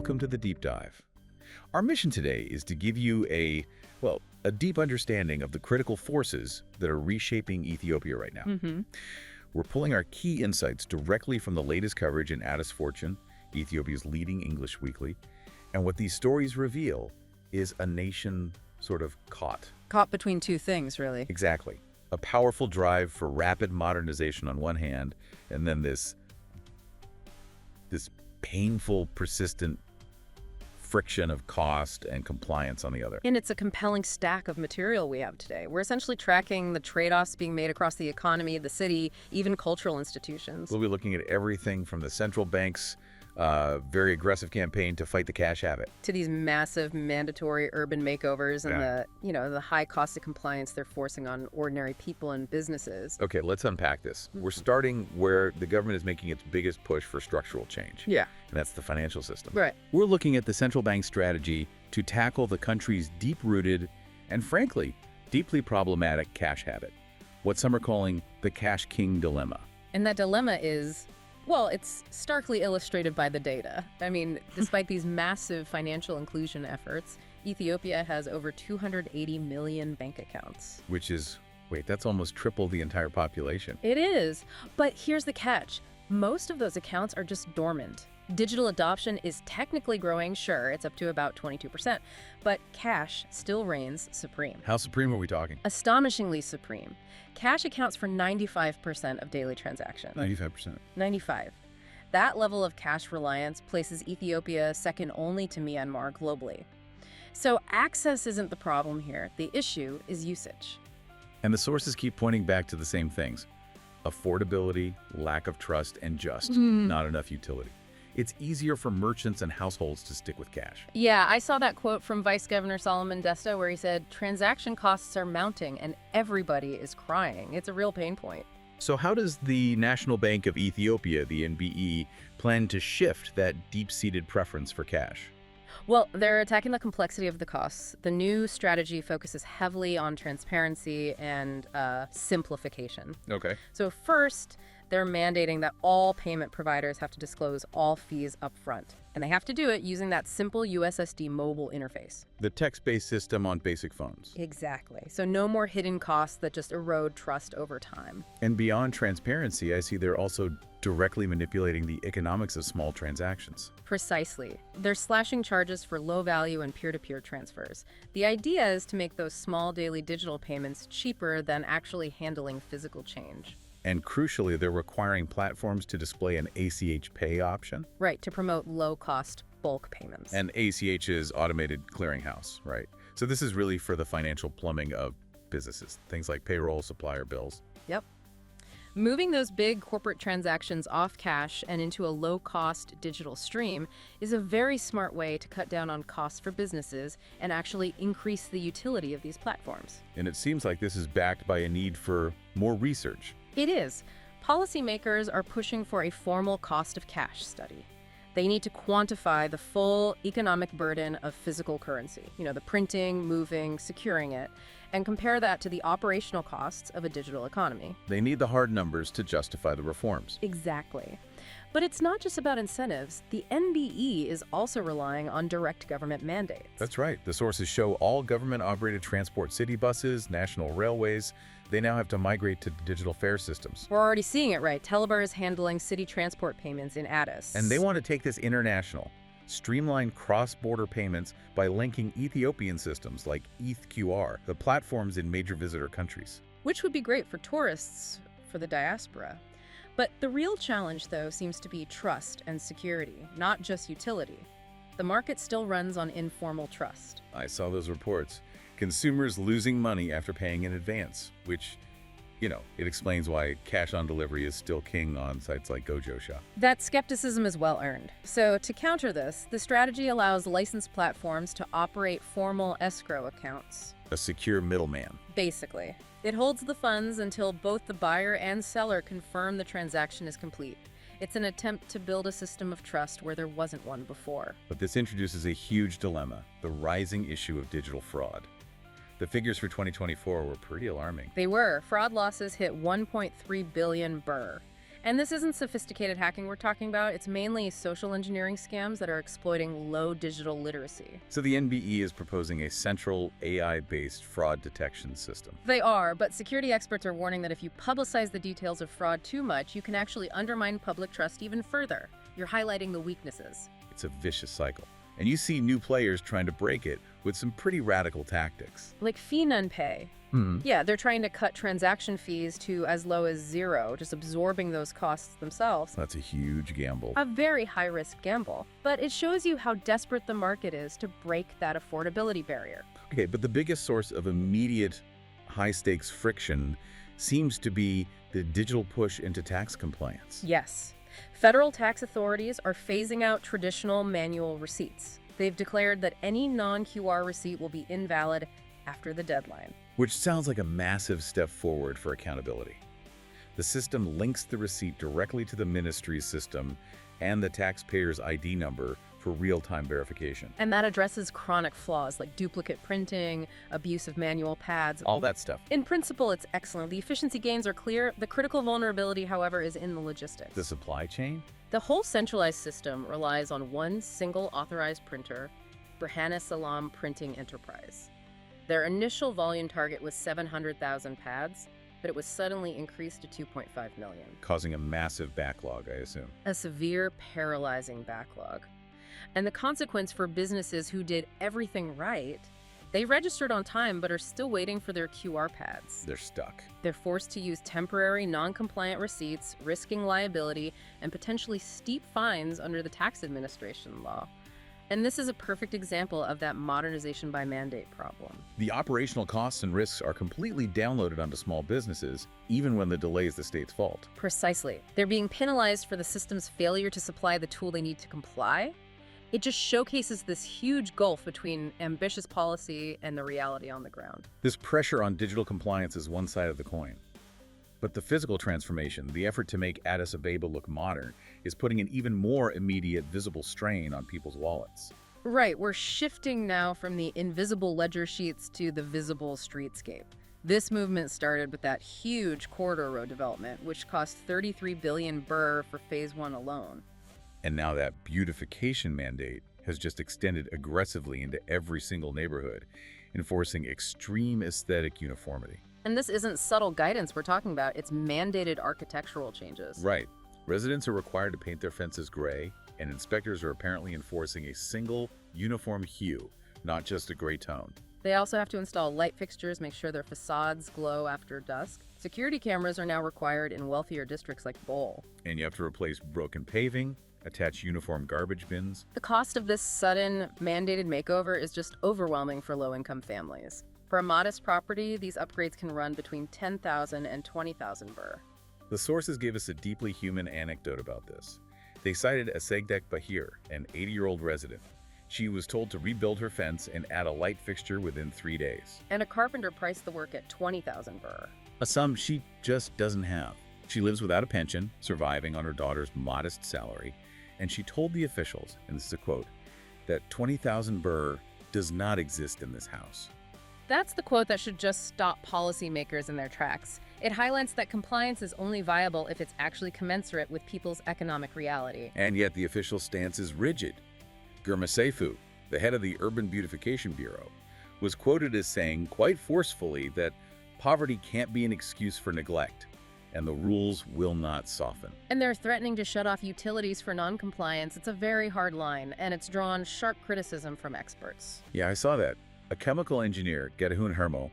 welcome to the Deep Dive. Our mission today is to give you a deep understanding of the critical forces that are reshaping Ethiopia right now. We're pulling our key insights directly from the latest coverage in Addis Fortune, Ethiopia's leading English weekly. And what these stories reveal is a nation sort of caught. Caught between two things, really. Exactly. A powerful drive for rapid modernization on one hand, and then this painful, persistent friction of cost and compliance on the other. And it's a compelling stack of material we have today. We're essentially tracking the trade-offs being made across the economy, the city, even cultural institutions. We'll be looking at everything from the central bank's very aggressive campaign to fight the cash habit. To these massive mandatory urban makeovers and the high cost of compliance they're forcing on ordinary people and businesses. Okay, let's unpack this. We're starting where the government is making its biggest push for structural change. Yeah. And that's the financial system. Right. We're looking at the central bank strategy to tackle the country's deep-rooted and, frankly, deeply problematic cash habit, what some are calling the cash king dilemma. And that dilemma is, well, it's starkly illustrated by the data. I mean, despite these massive financial inclusion efforts, Ethiopia has over 280 million bank accounts. Which is, that's almost triple the entire population. It is. But here's the catch. Most of those accounts are just dormant. Digital adoption is technically growing, sure, it's up to about 22%, but cash still reigns supreme. How supreme are we talking? Astonishingly supreme. Cash accounts for 95% of daily transactions. 95%. 95. That level of cash reliance places Ethiopia second only to Myanmar globally. So access isn't the problem here. The issue is usage. And the sources keep pointing back to the same things. Affordability, lack of trust, and just not enough utility. It's easier for merchants and households to stick with cash. Yeah, I saw that quote from Vice Governor Solomon Desta where he said, transaction costs are mounting and everybody is crying. It's a real pain point. So how does the National Bank of Ethiopia, the NBE, plan to shift that deep-seated preference for cash? Well, they're attacking the complexity of the costs. The new strategy focuses heavily on transparency and simplification. Okay. So first, they're mandating that all payment providers have to disclose all fees up front. And they have to do it using that simple USSD mobile interface. The text-based system on basic phones. Exactly. So no more hidden costs that just erode trust over time. And beyond transparency, I see they're also directly manipulating the economics of small transactions. Precisely. They're slashing charges for low-value and peer-to-peer transfers. The idea is to make those small daily digital payments cheaper than actually handling physical change. And crucially, they're requiring platforms to display an ACH pay option. Right, to promote low-cost bulk payments. And ACH is automated clearinghouse, right? So this is really for the financial plumbing of businesses, things like payroll, supplier bills. Yep. Moving those big corporate transactions off cash and into a low-cost digital stream is a very smart way to cut down on costs for businesses and actually increase the utility of these platforms. And it seems like this is backed by a need for more research. It is. Policymakers are pushing for a formal cost of cash study. They need to quantify the full economic burden of physical currency, the printing, moving, securing it, and compare that to the operational costs of a digital economy. They need the hard numbers to justify the reforms. Exactly. But it's not just about incentives. The NBE is also relying on direct government mandates. That's right. The sources show all government-operated transport city buses, national railways, they now have to migrate to digital fare systems. We're already seeing it, right? Telebar is handling city transport payments in Addis. And they want to take this international, streamline cross-border payments by linking Ethiopian systems like ETHQR, the platforms in major visitor countries. Which would be great for tourists, for the diaspora. But the real challenge, though, seems to be trust and security, not just utility. The market still runs on informal trust. I saw those reports. Consumers losing money after paying in advance, which, it explains why cash on delivery is still king on sites like Gojo Shop. That skepticism is well earned. So to counter this, the strategy allows licensed platforms to operate formal escrow accounts. A secure middleman. Basically. It holds the funds until both the buyer and seller confirm the transaction is complete. It's an attempt to build a system of trust where there wasn't one before. But this introduces a huge dilemma, the rising issue of digital fraud. The figures for 2024 were pretty alarming. They were. Fraud losses hit 1.3 billion birr. And this isn't sophisticated hacking we're talking about. It's mainly social engineering scams that are exploiting low digital literacy. So the NBE is proposing a central AI-based fraud detection system. They are, but security experts are warning that if you publicize the details of fraud too much, you can actually undermine public trust even further. You're highlighting the weaknesses. It's a vicious cycle. And you see new players trying to break it with some pretty radical tactics. Like fee none pay. Yeah, they're trying to cut transaction fees to as low as zero, just absorbing those costs themselves. That's a huge gamble. A very high-risk gamble. But it shows you how desperate the market is to break that affordability barrier. Okay, but the biggest source of immediate high-stakes friction seems to be the digital push into tax compliance. Yes. Federal tax authorities are phasing out traditional manual receipts. They've declared that any non-QR receipt will be invalid after the deadline. Which sounds like a massive step forward for accountability. The system links the receipt directly to the ministry's system and the taxpayer's ID number for real-time verification. And that addresses chronic flaws like duplicate printing, abuse of manual pads. All that stuff. In principle, it's excellent. The efficiency gains are clear. The critical vulnerability, however, is in the logistics. The supply chain? The whole centralized system relies on one single authorized printer, Berhane Salam Printing Enterprise. Their initial volume target was 700,000 pads, but it was suddenly increased to 2.5 million. Causing a massive backlog, I assume. A severe, paralyzing backlog. And the consequence for businesses who did everything right, they registered on time but are still waiting for their QR pads. They're stuck. They're forced to use temporary, non-compliant receipts, risking liability and potentially steep fines under the tax administration law. And this is a perfect example of that modernization by mandate problem. The operational costs and risks are completely downloaded onto small businesses, even when the delay is the state's fault. Precisely. They're being penalized for the system's failure to supply the tool they need to comply. It just showcases this huge gulf between ambitious policy and the reality on the ground. This pressure on digital compliance is one side of the coin. But the physical transformation, the effort to make Addis Ababa look modern, is putting an even more immediate, visible strain on people's wallets. Right, we're shifting now from the invisible ledger sheets to the visible streetscape. This movement started with that huge corridor road development, which cost 33 billion birr for phase 1 alone. And now that beautification mandate has just extended aggressively into every single neighborhood, enforcing extreme aesthetic uniformity. And this isn't subtle guidance we're talking about, it's mandated architectural changes. Right. Residents are required to paint their fences gray, and inspectors are apparently enforcing a single, uniform hue, not just a gray tone. They also have to install light fixtures, make sure their facades glow after dusk. Security cameras are now required in wealthier districts like Bole. And you have to replace broken paving, attach uniform garbage bins. The cost of this sudden mandated makeover is just overwhelming for low-income families. For a modest property, these upgrades can run between 10,000 and 20,000 birr. The sources give us a deeply human anecdote about this. They cited Asegdek Bahir, an 80-year-old resident. She was told to rebuild her fence and add a light fixture within 3 days. And a carpenter priced the work at 20,000 birr. A sum she just doesn't have. She lives without a pension, surviving on her daughter's modest salary, and she told the officials, and this is a quote, that 20,000 birr does not exist in this house. That's the quote that should just stop policymakers in their tracks. It highlights that compliance is only viable if it's actually commensurate with people's economic reality. And yet the official stance is rigid. Gurma Seyfu, the head of the Urban Beautification Bureau, was quoted as saying quite forcefully that poverty can't be an excuse for neglect, and the rules will not soften. And they're threatening to shut off utilities for non-compliance. It's a very hard line, and it's drawn sharp criticism from experts. Yeah, I saw that. A chemical engineer, Gedahun Hermo,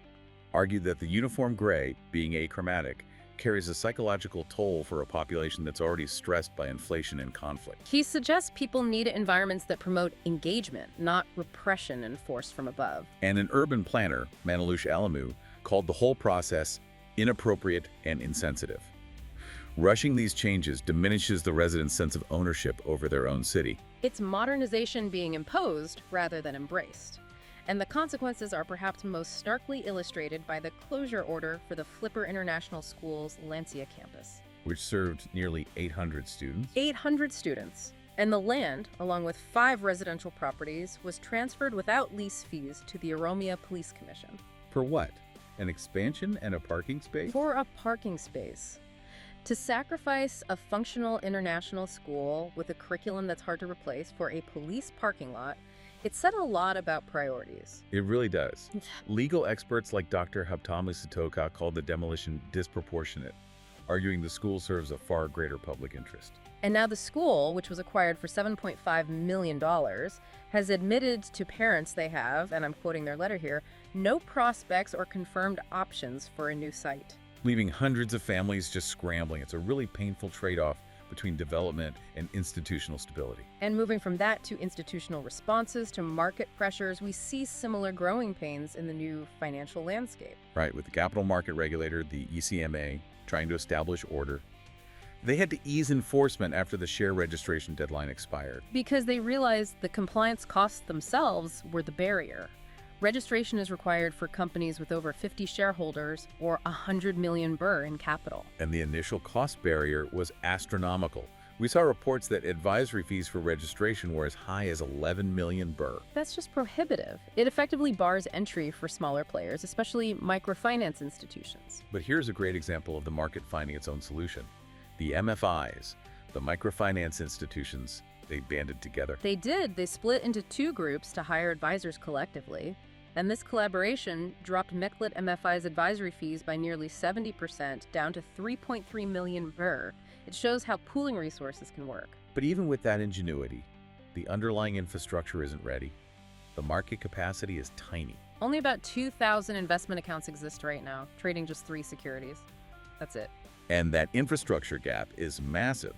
argued that the uniform gray, being achromatic, carries a psychological toll for a population that's already stressed by inflation and conflict. He suggests people need environments that promote engagement, not repression enforced from above. And an urban planner, Manalush Alamu, called the whole process inappropriate and insensitive. Rushing these changes diminishes the residents' sense of ownership over their own city. It's modernization being imposed rather than embraced. And the consequences are perhaps most starkly illustrated by the closure order for the Flipper International School's Lancia campus. Which served nearly 800 students. 800 students. And the land, along with 5 residential properties, was transferred without lease fees to the Oromia Police Commission. For what? An expansion and a parking space? For a parking space. To sacrifice a functional international school with a curriculum that's hard to replace for a police parking lot, it said a lot about priorities. It really does. Legal experts like Dr. Habtami Sitoka called the demolition disproportionate, arguing the school serves a far greater public interest. And now the school, which was acquired for $7.5 million, has admitted to parents they have, and I'm quoting their letter here, no prospects or confirmed options for a new site. Leaving hundreds of families just scrambling. It's a really painful trade-off between development and institutional stability. And moving from that to institutional responses to market pressures, we see similar growing pains in the new financial landscape. Right, with the capital market regulator, the ECMA, trying to establish order. They had to ease enforcement after the share registration deadline expired. Because they realized the compliance costs themselves were the barrier. Registration is required for companies with over 50 shareholders or 100 million birr in capital. And the initial cost barrier was astronomical. We saw reports that advisory fees for registration were as high as 11 million birr. That's just prohibitive. It effectively bars entry for smaller players, especially microfinance institutions. But here's a great example of the market finding its own solution. The MFIs, the microfinance institutions, they banded together. They did. They split into two groups to hire advisors collectively. And this collaboration dropped Meklit MFI's advisory fees by nearly 70%, down to 3.3 million birr. It shows how pooling resources can work. But even with that ingenuity, the underlying infrastructure isn't ready. The market capacity is tiny. Only about 2,000 investment accounts exist right now, trading just 3 securities. That's it. And that infrastructure gap is massive.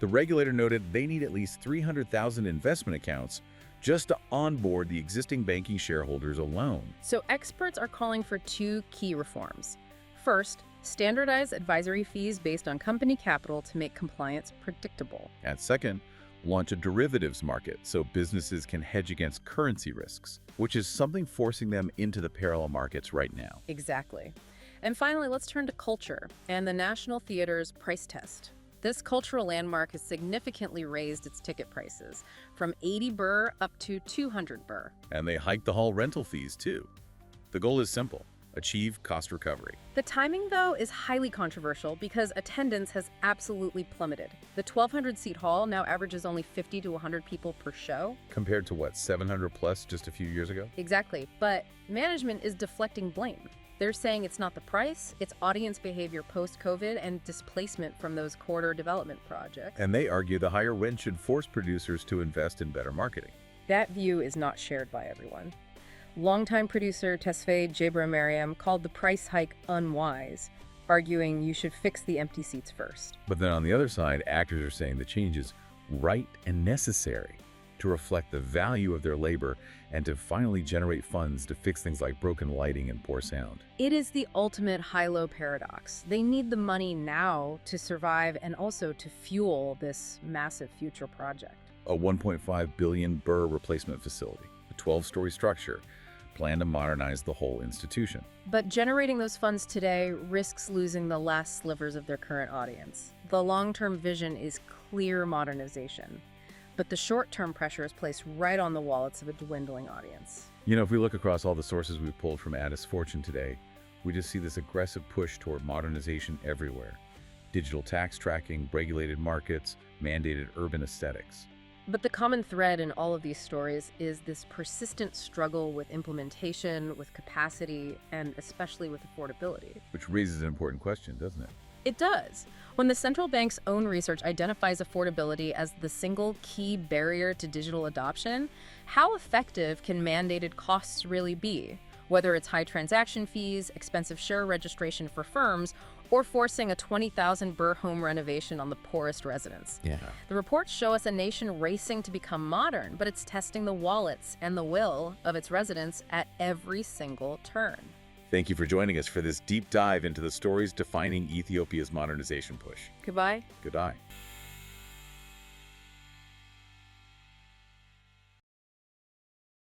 The regulator noted they need at least 300,000 investment accounts just to onboard the existing banking shareholders alone. So experts are calling for 2 key reforms. First, standardize advisory fees based on company capital to make compliance predictable. And second, launch a derivatives market so businesses can hedge against currency risks, which is something forcing them into the parallel markets right now. Exactly. And finally, let's turn to culture and the National Theater's price test. This cultural landmark has significantly raised its ticket prices, from 80 birr up to 200 birr. And they hiked the hall rental fees too. The goal is simple: achieve cost recovery. The timing, though, is highly controversial because attendance has absolutely plummeted. The 1,200-seat hall now averages only 50 to 100 people per show. Compared to what, 700 plus just a few years ago? Exactly, but management is deflecting blame. They're saying it's not the price, it's audience behavior post-COVID and displacement from those quarter development projects. And they argue the higher rent should force producers to invest in better marketing. That view is not shared by everyone. Longtime producer Tesfaye Jebra-Mariam called the price hike unwise, arguing you should fix the empty seats first. But then on the other side, actors are saying the change is right and necessary to reflect the value of their labor and to finally generate funds to fix things like broken lighting and poor sound. It is the ultimate high-low paradox. They need the money now to survive and also to fuel this massive future project. A 1.5 billion birr replacement facility, a 12-story structure, plan to modernize the whole institution. But generating those funds today risks losing the last slivers of their current audience. The long-term vision is clear modernization, but the short-term pressure is placed right on the wallets of a dwindling audience. You know, if we look across all the sources we've pulled from Addis Fortune today, we just see this aggressive push toward modernization everywhere. Digital tax tracking, regulated markets, mandated urban aesthetics. But the common thread in all of these stories is this persistent struggle with implementation, with capacity, and especially with affordability. Which raises an important question, doesn't it? It does. When the central bank's own research identifies affordability as the single key barrier to digital adoption, how effective can mandated costs really be? Whether it's high transaction fees, expensive share registration for firms, or forcing a 20,000 birr home renovation on the poorest residents. Yeah. The reports show us a nation racing to become modern, but it's testing the wallets and the will of its residents at every single turn. Thank you for joining us for this deep dive into the stories defining Ethiopia's modernization push. Goodbye. Good eye.